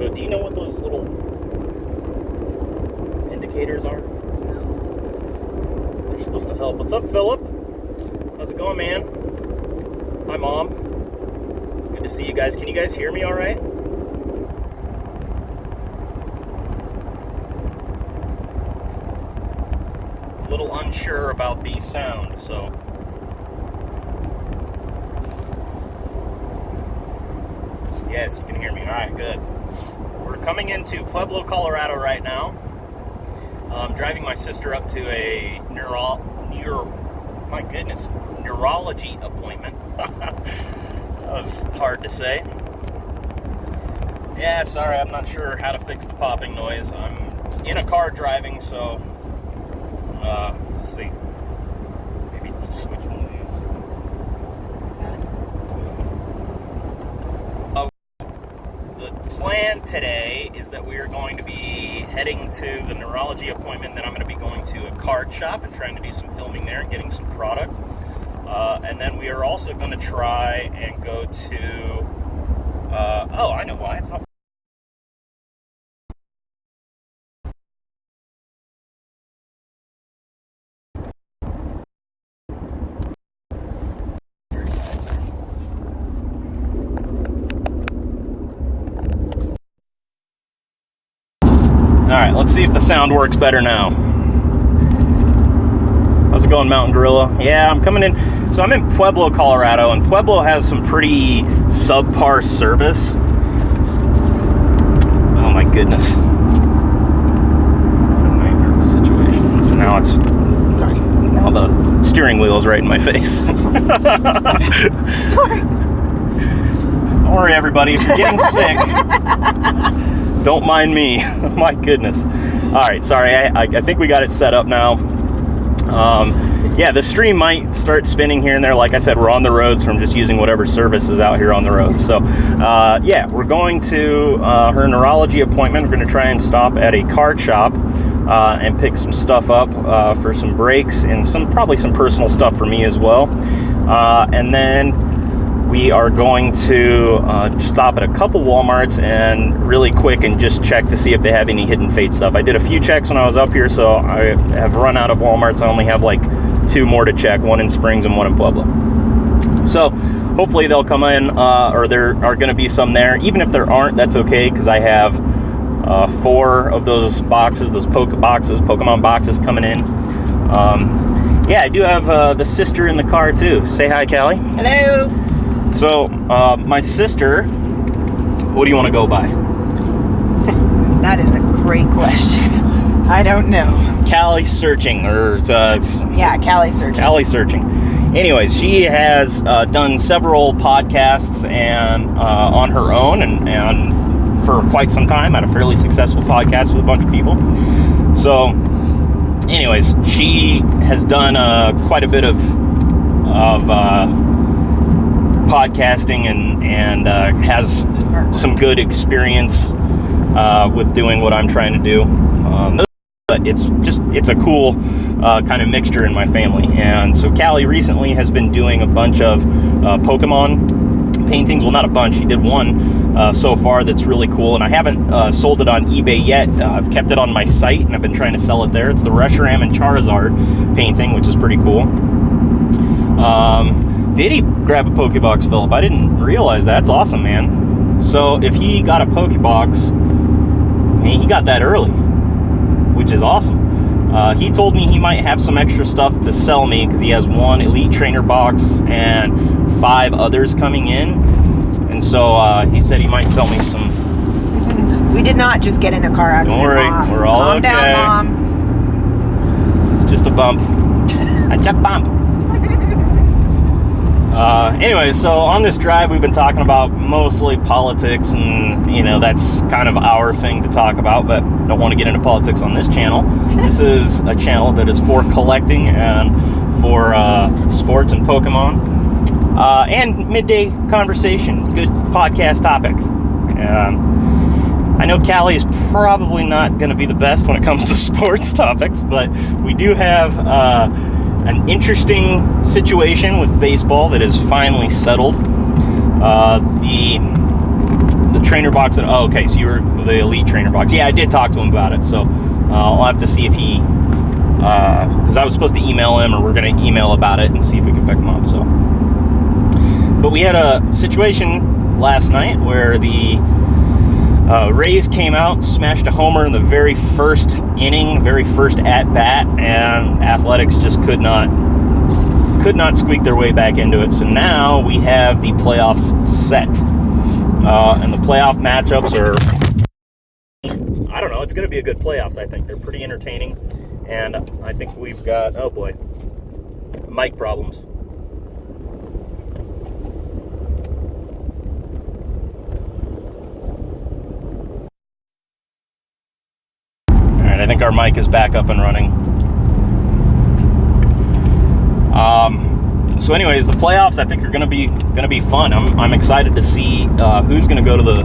So do you know what those little indicators are? They're supposed to help. What's up, Philip? How's it going, man? Hi, Mom. It's good to see you guys. Can you guys hear me all right? A little unsure about the sound, so... Yes, you can hear me. All right, good. We're coming into Pueblo, Colorado right now. I'm driving my sister up to a neurology appointment. That was hard to say. Yeah, sorry, I'm not sure how to fix the popping noise. I'm in a car driving, so let's see. Maybe switch one of these. The plan today is that we are going to be heading to the neurology appointment, then I'm going to be going to a card shop and trying to do some filming there and getting some product. And then we are also going to try and go to, oh, I know why. It's not. Alright, let's see if the sound works better now. How's it going, Mountain Gorilla? Yeah, I'm coming in. So I'm in Pueblo, Colorado, and Pueblo has some pretty subpar service. Oh my goodness. What a nightmare of a situation. So now sorry, now the steering wheel is right in my face. Sorry. Don't worry, everybody, if you're getting sick, don't mind me. My goodness. All right, sorry. I think we got it set up now. Yeah, the stream might start spinning here and there. Like I said, we're on the road, so I'm just using whatever service is out here on the road. So, yeah, we're going to her neurology appointment. We're going to try and stop at a card shop and pick some stuff up for some breaks and probably some personal stuff for me as well. And then we are going to stop at a couple Walmarts and really quick and just check to see if they have any Hidden Fate stuff. I did a few checks when I was up here, so I have run out of Walmarts. I only have like 2 more to check, one in Springs and one in Pueblo. So hopefully they'll come in, or there are going to be some there. Even if there aren't, that's okay, because I have 4 of those boxes, those Pokemon boxes coming in. Yeah, I do have the sister in the car too. Say hi, Callie. Hello. So, my sister, what do you want to go by? That is a great question. I don't know. Callie Searching, or... yeah, Callie Searching. Callie Searching. Anyways, she has done several podcasts and on her own, and for quite some time, had a fairly successful podcast with a bunch of people. So, anyways, she has done quite a bit of podcasting and has some good experience with doing what I'm trying to do. But it's a cool kind of mixture in my family. And so Callie recently has been doing a bunch of Pokemon paintings. Well, not a bunch. She did one so far that's really cool. And I haven't sold it on eBay yet. I've kept it on my site, and I've been trying to sell it there. It's the Reshiram and Charizard painting, which is pretty cool. Did he grab a Pokebox, Philip? I didn't realize that. That's awesome, man. So if he got a Pokebox, he got that early, which is awesome. He told me he might have some extra stuff to sell me because he has 1 Elite Trainer box and 5 others coming in. And so he said he might sell me some. We did not just get in a car accident. Don't worry, Mom. we're all Calm okay. down, Mom. It's just a bump. A just bump. Anyways, so on this drive, we've been talking about mostly politics, and, that's kind of our thing to talk about, but don't want to get into politics on this channel. This is a channel that is for collecting and for sports and Pokemon, and midday conversation, good podcast topic. I know Callie is probably not going to be the best when it comes to sports topics, but we do have an interesting situation with baseball that is finally settled. The trainer box. Oh, okay, so you were the elite trainer box. Yeah, I did talk to him about it, so I'll have to see if he, because I was supposed to email him, or we're going to email about it and see if we can pick him up. So, but we had a situation last night where the Rays came out, smashed a homer in the very first inning, very first at bat, and Athletics just could not squeak their way back into it. So now we have the playoffs set, and the playoff matchups are, I don't know, it's going to be a good playoffs. I think they're pretty entertaining, and I think we've got, oh boy, mic problems. All right, I think our mic is back up and running. So anyways, the playoffs I think are gonna be fun. I'm excited to see who's gonna go to the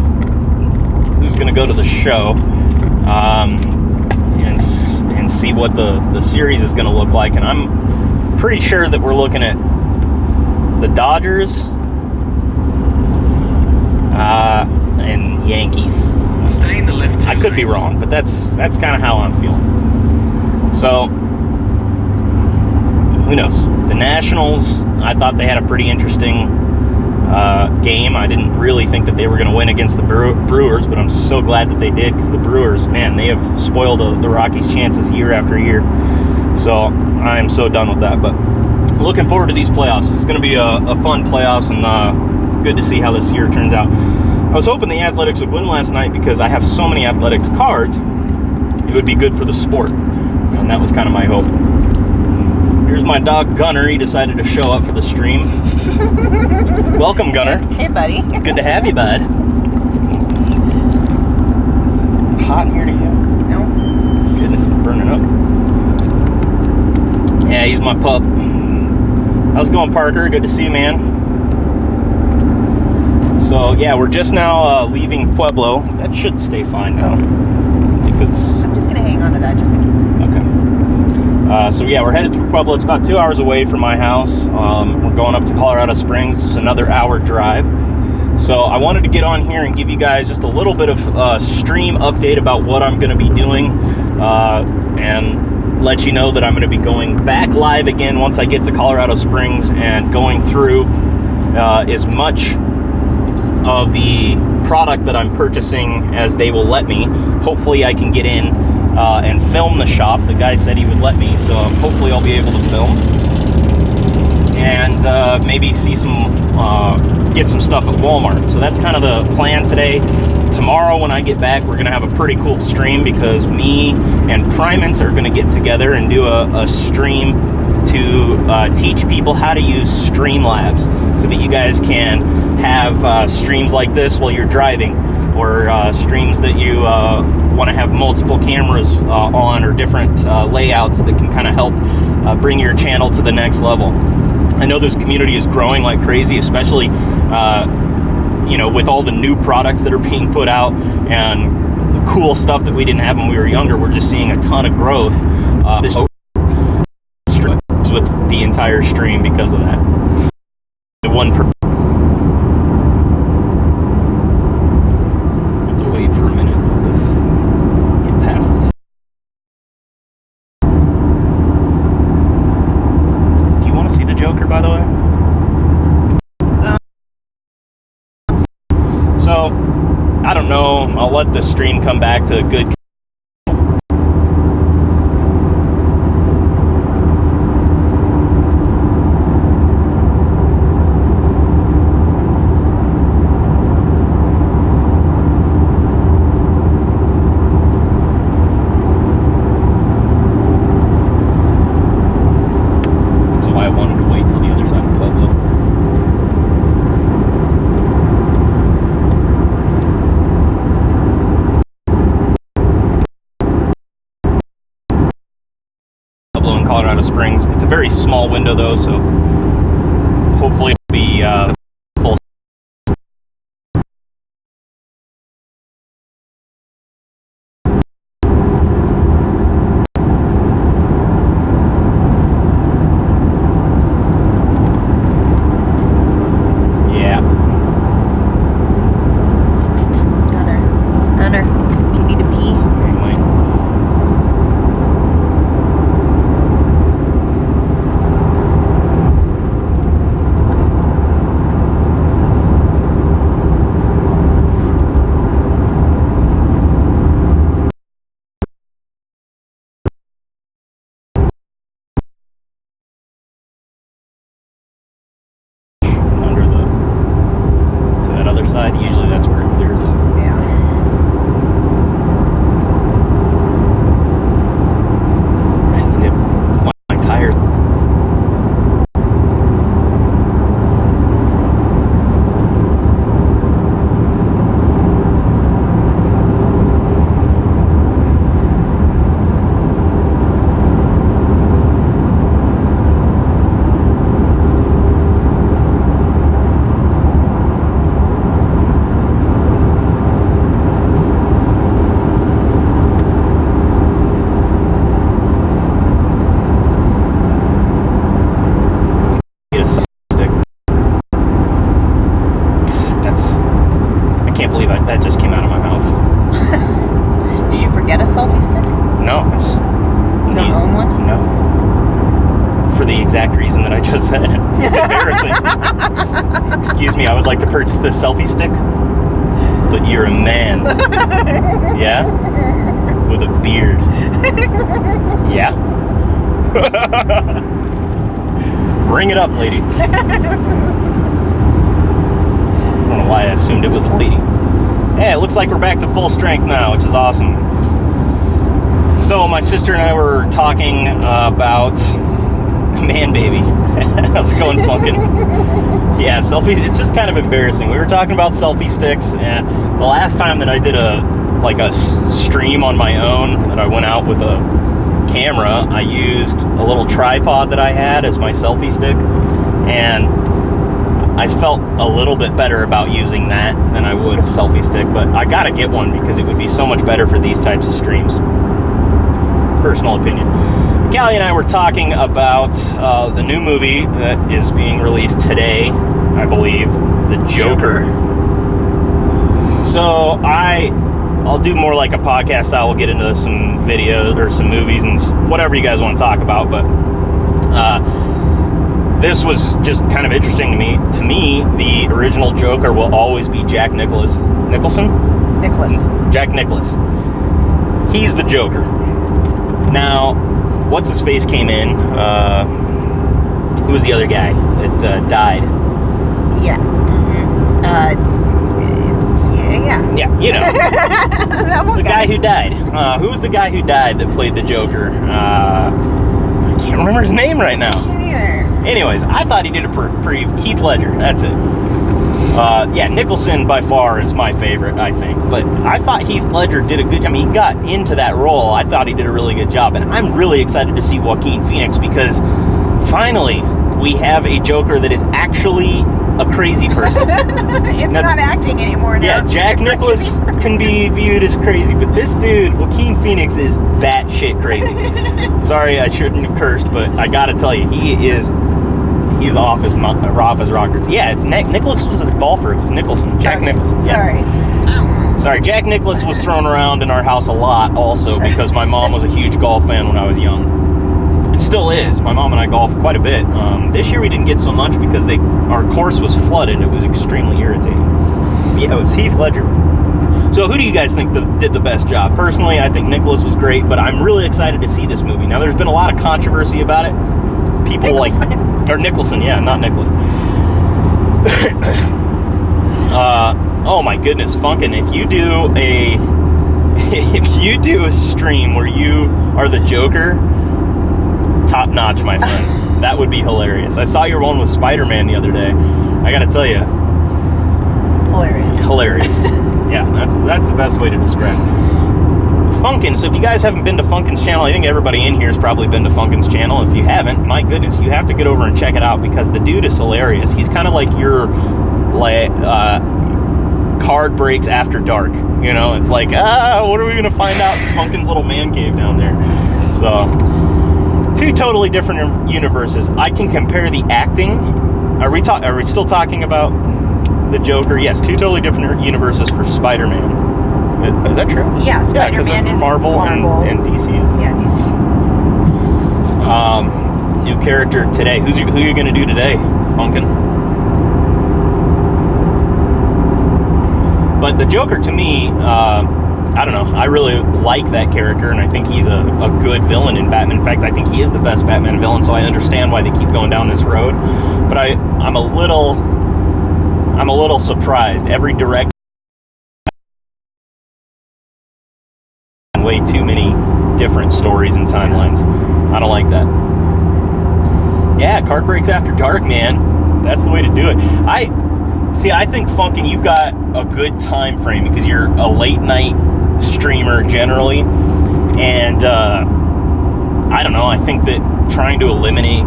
show, and see what the series is gonna look like. And I'm pretty sure that we're looking at the Dodgers and Yankees. Stay in the left. I could be wrong, but that's kind of how I'm feeling. So who knows? The Nationals, I thought they had a pretty interesting game. I didn't really think that they were going to win against the Brewers, but I'm so glad that they did, because the Brewers, man, they have spoiled the Rockies' chances year after year. So I am so done with that. But looking forward to these playoffs. It's going to be a fun playoffs, and good to see how this year turns out. I was hoping the Athletics would win last night because I have so many Athletics cards. It would be good for the sport, and that was kind of my hope. Here's my dog Gunner. He decided to show up for the stream. Welcome, Gunner. Hey, buddy. Good to have you, bud. Is it hot in here to you? No. Goodness, it's burning up. Yeah, he's my pup. How's it going, Parker? Good to see you, man. So, yeah, we're just now leaving Pueblo. That should stay fine now, because... I'm just going to hang on to that just in case. Okay. So yeah, we're headed through Pueblo. It's about 2 hours away from my house. We're going up to Colorado Springs. It's another hour drive. So I wanted to get on here and give you guys just a little bit of stream update about what I'm going to be doing, and let you know that I'm going to be going back live again once I get to Colorado Springs, and going through as much of the product that I'm purchasing as they will let me. Hopefully I can get in and film the shop. The guy said he would let me, so hopefully I'll be able to film, and maybe see some, get some stuff at Walmart. So that's kind of the plan today. Tomorrow when I get back, we're gonna have a pretty cool stream, because me and Primant are gonna get together and do a stream to teach people how to use Streamlabs, so that you guys can have streams like this while you're driving, or streams that you want to have multiple cameras on, or different layouts that can kind of help bring your channel to the next level. I know this community is growing like crazy, especially with all the new products that are being put out, and the cool stuff that we didn't have when we were younger. We're just seeing a ton of growth with the entire stream because of that. The one per wait for a minute. Let this get past this. Do you want to see the Joker, by the way? So, I don't know. I'll let the stream come back to a good. Colorado Springs. It's a very small window though, so hopefully it'll be full. Yeah. That just came out of my mouth. Did you forget a selfie stick? No, I just... You don't own one? No. For the exact reason that I just said. It's embarrassing. Excuse me, I would like to purchase this selfie stick. But you're a man. Yeah? With a beard. Yeah? Bring it up, lady. I don't know why I assumed it was a lady. Hey, it looks like we're back to full strength now, which is awesome. So my sister and I were talking about man baby. How's it going, Funkin'? Yeah, selfies. It's just kind of embarrassing. We were talking about selfie sticks, and the last time that I did a stream on my own, that I went out with a camera, I used a little tripod that I had as my selfie stick, and I felt a little bit better about using that than I would a selfie stick, but I gotta get one because it would be so much better for these types of streams. Personal opinion. Callie and I were talking about the new movie that is being released today, I believe, The Joker. So I'll do more like a podcast style. We'll get into some videos or some movies and whatever you guys want to talk about, but this was just kind of interesting to me. To me, the original Joker will always be Jack Nicholson? Jack Nicklaus. He's the Joker. Now, what's-his-face came in. Who was the other guy that died? Yeah. Yeah, you know. The guy who died. Who was the guy who died that played the Joker? I can't remember his name right now. I can't either. Anyways, I thought he did a pretty... Heath Ledger, that's it. Yeah, Nicholson by far is my favorite, I think. But I thought Heath Ledger did a good... I mean, he got into that role. I thought he did a really good job. And I'm really excited to see Joaquin Phoenix because finally we have a Joker that is actually a crazy person. It's now, not acting anymore now. Yeah, Jack Nicklaus can be viewed as crazy, but this dude, Joaquin Phoenix, is batshit crazy. Sorry, I shouldn't have cursed, but I gotta tell you, he is off as rockers. Yeah, it's Nicklaus was a golfer. It was Nicholson. Jack Nicholson. Yeah. Sorry, Jack Nicklaus was thrown around in our house a lot also because my mom was a huge golf fan when I was young. It still is. My mom and I golf quite a bit. This year we didn't get so much because our course was flooded. It was extremely irritating. Yeah, it was Heath Ledger. So who do you guys think did the best job? Personally, I think Nicklaus was great, but I'm really excited to see this movie. Now, there's been a lot of controversy about it. People Nicholson, yeah, not Nicholas. Oh my goodness, Funkin', if you do a stream where you are the Joker, top notch, my friend. That would be hilarious. I saw your one with Spider-Man the other day. I gotta tell you, hilarious. Yeah, that's the best way to describe it. Funkin', so if you guys haven't been to Funkin's channel, I think everybody in here has probably been to Funkin's channel. If you haven't, my goodness, you have to get over and check it out because the dude is hilarious. He's kind of like your card breaks after dark. You know, it's like, what are we gonna find out in Funkin's little man cave down there? So, two totally different universes. I can compare the acting. Are we still talking about the Joker? Yes, two totally different universes for Spider-Man. Is that true? Yeah, Spider-Man is Marvel. And DC is. Yeah, DC. New character today. Who are you going to do today, Funkin'? But the Joker, to me, I don't know. I really like that character, and I think he's a good villain in Batman. In fact, I think he is the best Batman villain, so I understand why they keep going down this road. But I'm a little surprised. Every direct way too many different stories and timelines. I don't like that. Yeah, card breaks after dark, man. That's the way to do it. I think Funkin', you've got a good time frame because you're a late night streamer generally, and I don't know, I think that trying to eliminate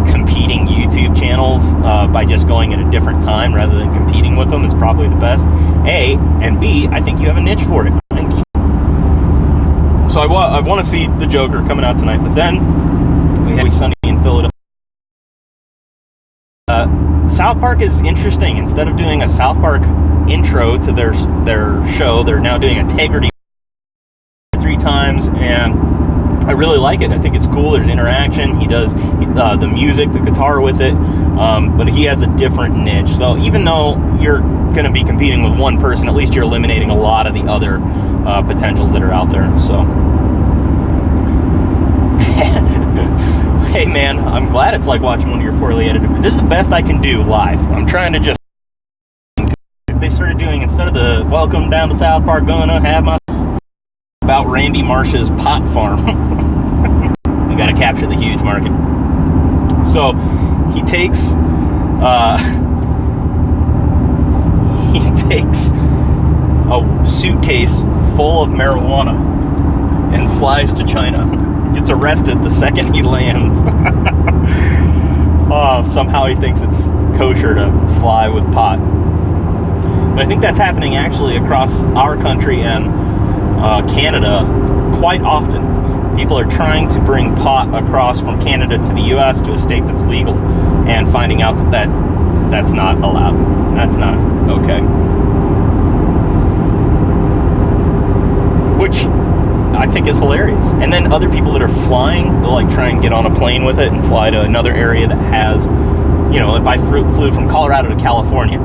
competing YouTube channels by just going at a different time rather than competing with them is probably the best. A, and B, I think you have a niche for it. So I want to see the Joker coming out tonight, but then we have Sunday in Philadelphia. South Park is interesting. Instead of doing a South Park intro to their show. They're now doing Integrity 3 times, and I really like it. I think it's cool. There's interaction. He does the music, the guitar with it, but he has a different niche. So even though you're going to be competing with one person, at least you're eliminating a lot of the other potentials that are out there. So, hey man, I'm glad it's like watching one of your poorly edited. This is the best I can do live. I'm trying to just. They started doing, instead of the welcome down to South Park, gonna have my about Randy Marsh's pot farm. You got to capture the huge market. So he takes a suitcase full of marijuana and flies to China. Gets arrested the second he lands. Somehow he thinks it's kosher to fly with pot. But I think that's happening actually across our country and Canada quite often. People are trying to bring pot across from Canada to the U.S. to a state that's legal, and finding out that's not allowed. That's not okay. Which I think is hilarious. And then other people that are flying, they'll like try and get on a plane with it and fly to another area that has, if I flew from Colorado to California,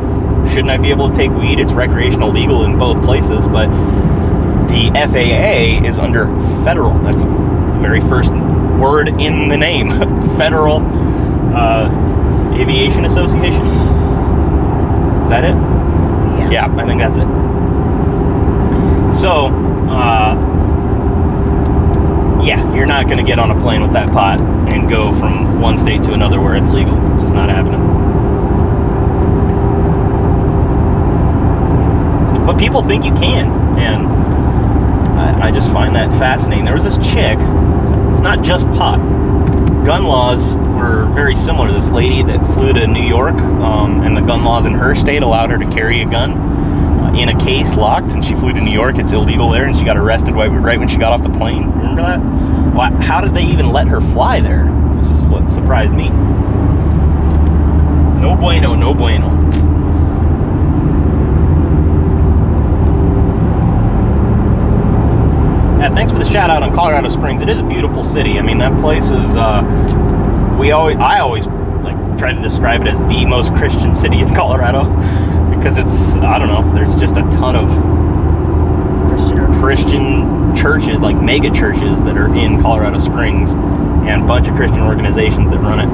shouldn't I be able to take weed? It's recreational legal in both places, but the FAA is under federal. That's the very first word in the name. Federal Aviation Association. Is that it? Yeah, I think that's it. So, you're not going to get on a plane with that pot and go from one state to another where it's legal. It's just not happening. But people think you can, and I just find that fascinating. There was this chick, it's not just pot. Gun laws were very similar to this lady that flew to New York, and the gun laws in her state allowed her to carry a gun in a case locked, and she flew to New York. It's illegal there, and she got arrested right when she got off the plane. Remember that? How did they even let her fly there? Which is what surprised me. No bueno, no bueno. Yeah, thanks for the shout out on Colorado Springs. It is a beautiful city. I mean, that place is. I always like try to describe it as the most Christian city in Colorado because it's. I don't know. There's just a ton of Christian churches, like mega churches, that are in Colorado Springs, and a bunch of Christian organizations that run it.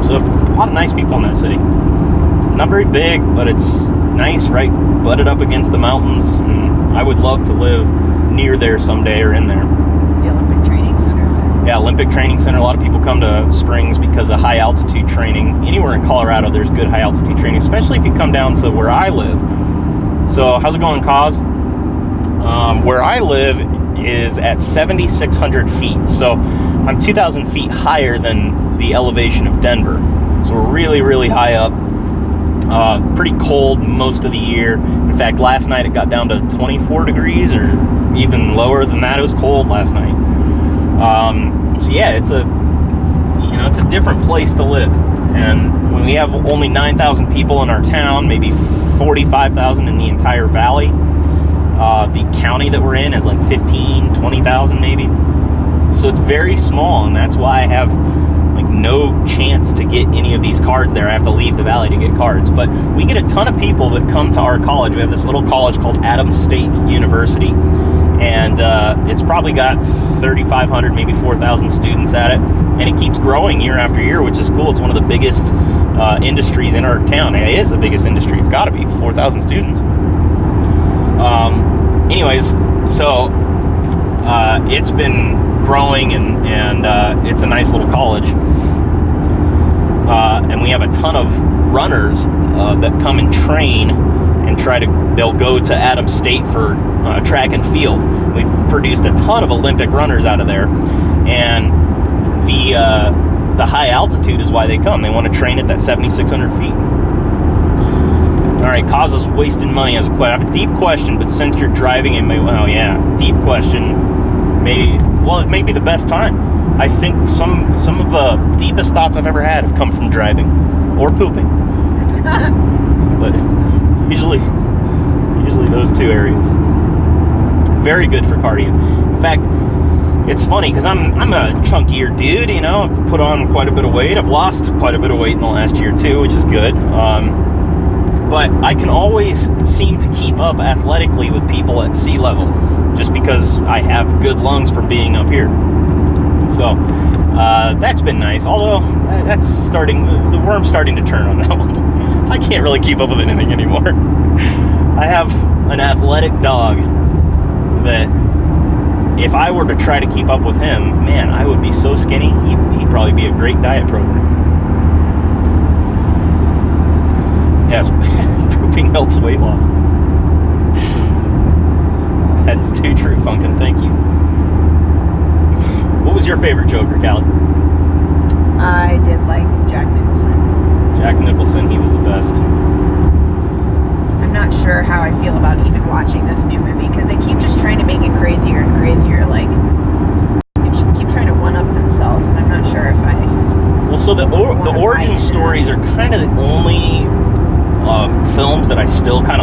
So a lot of nice people in that city. Not very big, but it's nice, right? Butted up against the mountains, and I would love to live near there someday or in there. The Olympic Training Center is there. Yeah, Olympic Training Center. A lot of people come to Springs because of high altitude training. Anywhere in Colorado, there's good high altitude training, especially if you come down to where I live. So, how's it going, Cause? Where I live is at 7,600 feet. So, I'm 2,000 feet higher than the elevation of Denver. So, we're really, really high up. Pretty cold most of the year. In fact, last night it got down to 24 degrees or even lower than that. It was cold last night. So yeah, it's a different place to live. And when we have only 9,000 people in our town, maybe 45,000 in the entire valley, the county that we're in is like 15, 20,000 maybe. So it's very small, and that's why I have like no chance to get any of these cards there. I have to leave the valley to get cards. But we get a ton of people that come to our college. We have this little college called Adams State University, and it's probably got 3,500, maybe 4,000 students at it, and it keeps growing year after year, which is cool. It's one of the biggest industries in our town. It is the biggest industry. It's got to be 4,000 students. Anyways, so it's been growing, and it's a nice little college, and we have a ton of runners that come and train and they'll go to Adams State for track and field. We've produced a ton of Olympic runners out of there, and the high altitude is why they come. They want to train at that 7,600 feet. All right, causes wasting money as a question. I have a deep question, but since you're driving, deep question. It may be the best time. I think some of the deepest thoughts I've ever had have come from driving or pooping. But Usually those two areas. Very good for cardio. In fact, it's funny because I'm a chunkier dude, you know. I've put on quite a bit of weight. I've lost quite a bit of weight in the last year too, which is good. But I can always seem to keep up athletically with people at sea level, just because I have good lungs from being up here. So that's been nice. Although that's the worm's starting to turn on that one. I can't really keep up with anything anymore. I have an athletic dog that if I were to try to keep up with him, man, I would be so skinny. He'd probably be a great diet program. Yes, pooping helps weight loss. That is too true, Funkin'. Thank you. What was your favorite Joker, Callie? I did like Jack Nicholson. Jack Nicholson, he was the best. I'm not sure how I feel about even watching this new movie because they keep just trying to make it crazier and crazier. Like, they keep trying to one-up themselves, and I'm not sure if I... Well, so the origin stories are kind of the only films that I still kind of